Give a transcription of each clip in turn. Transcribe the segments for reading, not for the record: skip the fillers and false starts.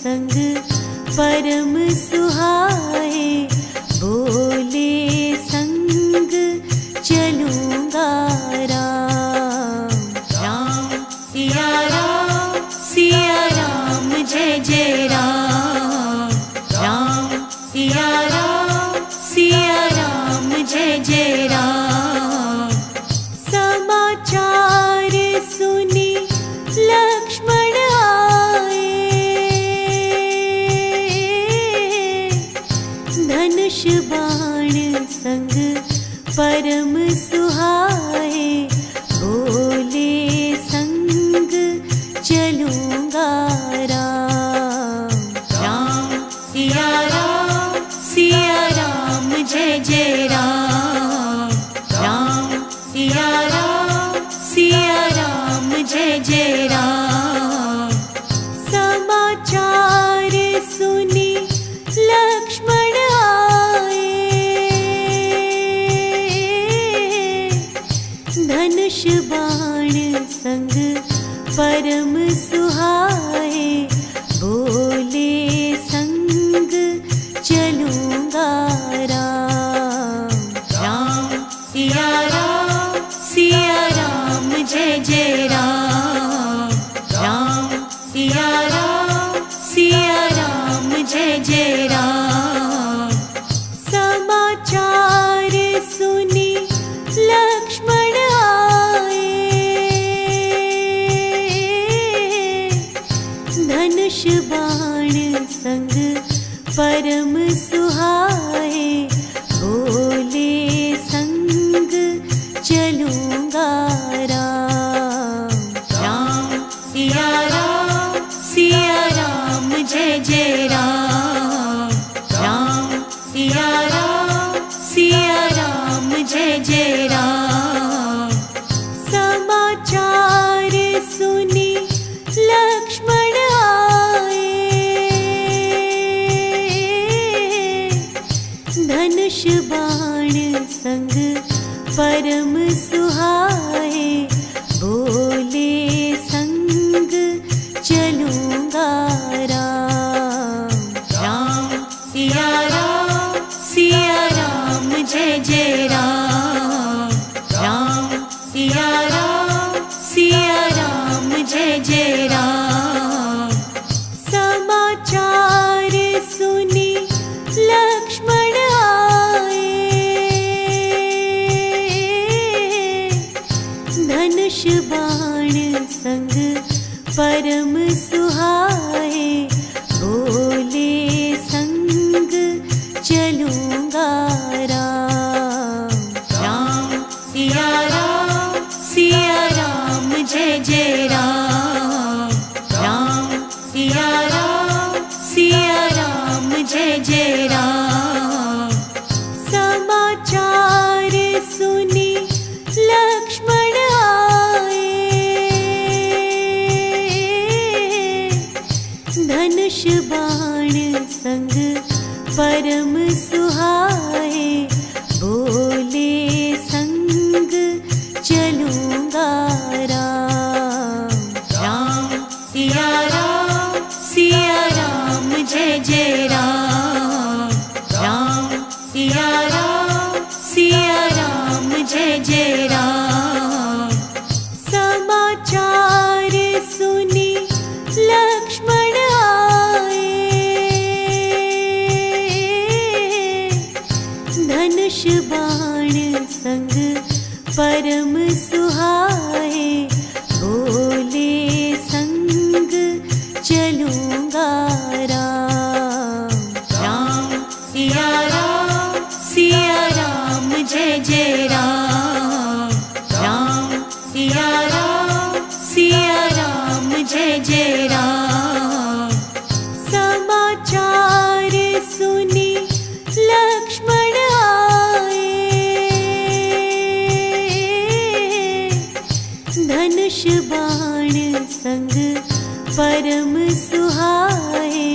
संग परम सुहाए, बोले संग चलूंगा राम। राम सिया राम जय जय राम। राम सिया राम जय जय राम। समाचार सुनी लक्ष्मण आए, धनुष बाण संग परम सुहाए, बोले संग चलूंगा राम। राम सिया राम जय जय राम। राम सिया राम जय जय राम। समाचार सुनी लक्ष्मण आए, धनुष बाण संग परम सुहाए, बोले संग चलूंगा राम। राम सिया राम जय जय राम। राम सिया राम जय जय राम। समाचार सुनी लक्ष्मण आए, धनुष बाण संग परम सुहाए, बोले संग चलूंगा राम। राम सिया राम जय जय राम। राम सिया राम जय जय राम। समाचार सुनी लक्ष्मण आए, धनुष बाण संग परम सुहाए, बोले संग चलूंगा राम। राम सिया राम जय जय राम। राम सिया राम जय जय राम। समाचार सुनी लक्ष्मण आए, धनुष बाण संग परम सुहाए, बोले संग चलूंगा राम। राम सिया राम जय जय राम। राम सिया राम जय जय राम। समाचार सुनी लक्ष्मण आए, धनुष बाण संग परम सुहाए, बोले संग चलूंगा राम। राम सिया राम जय जय राम। राम सिया राम जय जय राम। समाचार सुनी लक्ष्मण आए, धनुष बाण संग परम सुहाए, बोले संग चलूंगा राम। राम सिया राम जय जय राम। राम सिया राम जय जय राम। समाचार सुनी लक्ष्मण आए, धनुष बाण संग परम सुहाए,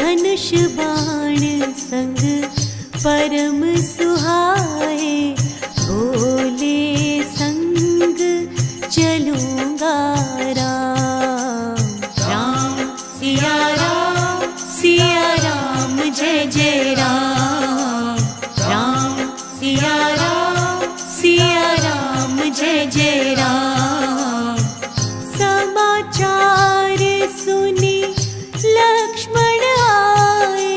धनुष बाण संग परम सुहाए, भोले संग चलूंगा राम। राम सिया राम जय जय राम। राम सिया राम जय जय राम। समाचार सुनी लक्ष्मण आए,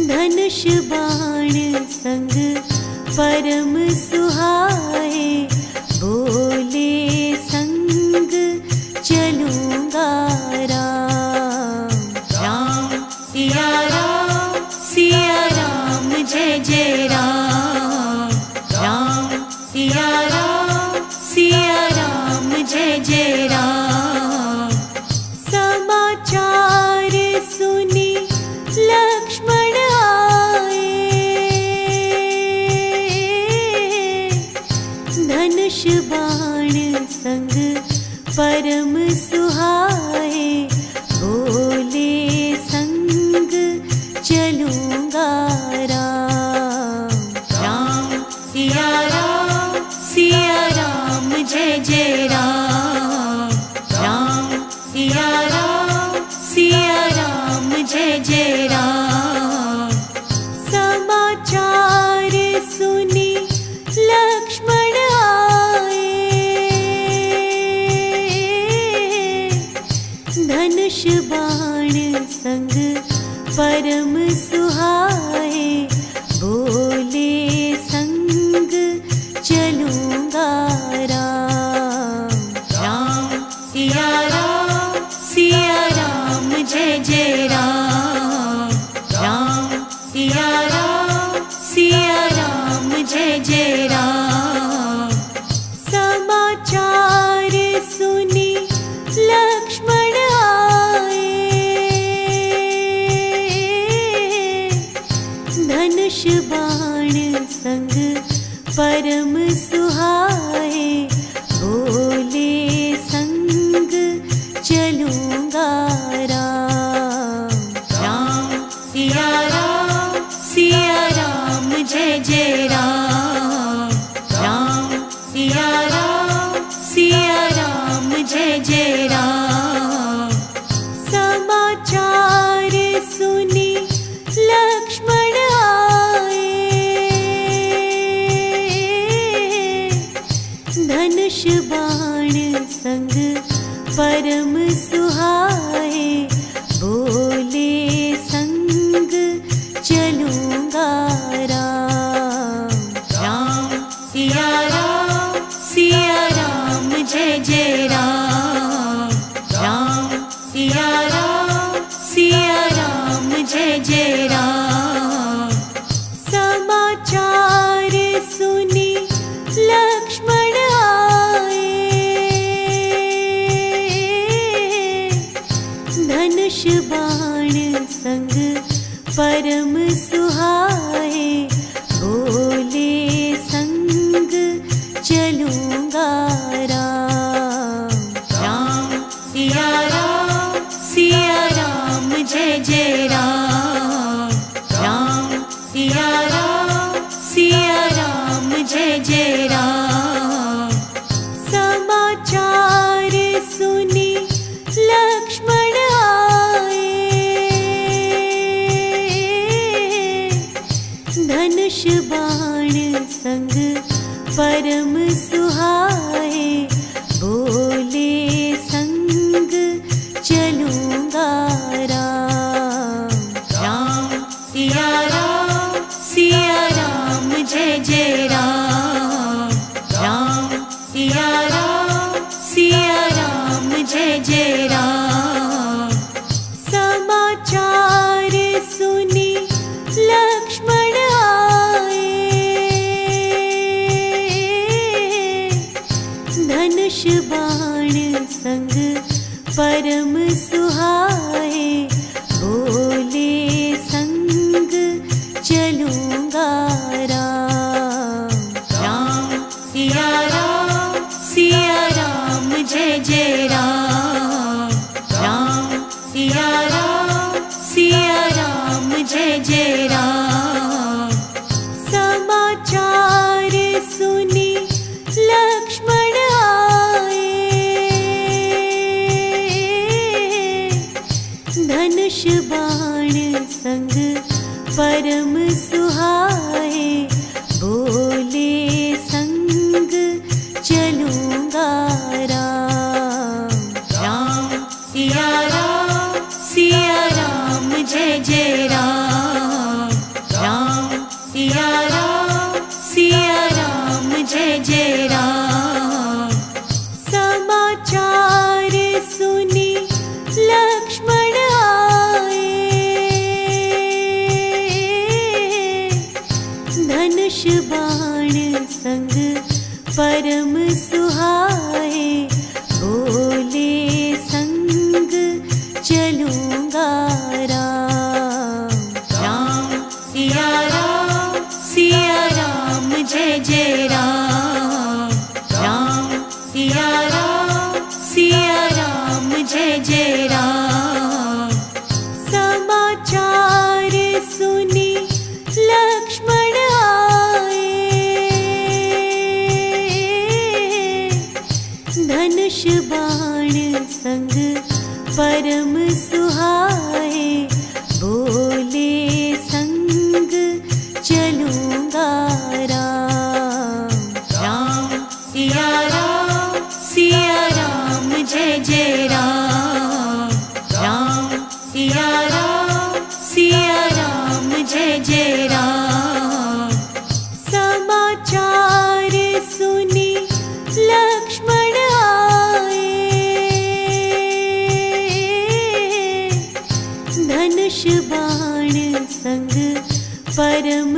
धनुष बाण संग परम सुहाए, भोले संग चलूंगा राम। राम सिया राम जय जय राम। राम सिया राम जय जय राम। समाचार सुनी लक्ष्मण आए, धनुष बाण संग परम सुहाए, भोले संग चलूंगा राम। राम सिया राम जय जय राम। राम सिया राम जय जय राम। समाचार सुनी लक्ष्मण आए, धनुष बाण संग परम सुहाए, भोले संग चलूंगा राम। राम सिया राम जय जय राम। राम सिया राम जय जय राम। समाचार सुनी लक्ष्मण आए, धनुष बाण संग परम सुहाए, भोले संग चलूंगा राम। राम सिया राम जय जय राम। राम सिया राम जय जय राम। समाचार सुनी लक्ष्मण आए, धनुष बाण संग परम सुहाए, भोले संग चलूंगा राम। राम सिया राम जय जय राम। राम सिया राम जय जय राम। समाचार सुनी लक्ष्मण आए, धनुष बाण संग परम सुहाए, भोले संग चलूंगा राम। राम सिया राम जय जय राम। राम सिया राम जय जय राम। समाचार सुनी लक्ष्मण आए, धनुष बाण संग परम सुहाए, भोले संग चलूंगा राम। राम सिया राम जय जय राम। राम सिया राम जय जय राम। समाचार सुनी लक्ष्मण आए, धनुष बाण संग परम सुहाए, भोले संग चलूंगा राम। राम सिया राम जय जय राम। धनुष बाण संग परम सुहाए, बोले संग चलूंगा राम। राम सिया राम जय जय राम। राम सिया राम जय जय राम। समाचार सुनी लक्ष्मण आए, धनुष बाण संग परम सुहाए, बोले संग चलूंगा राम। राम सिया राम जय जय राम। राम सिया राम जय जय राम। समाचार सुनी लक्ष्मण आए, धनुष बाण संग परम सुहाए, बोले संग चलूंगा राम। राम सिया राम जय जय राम। राम सिया राम जय जय राम। समाचार सुनी लक्ष्मण आए, धनुष बाण संग परम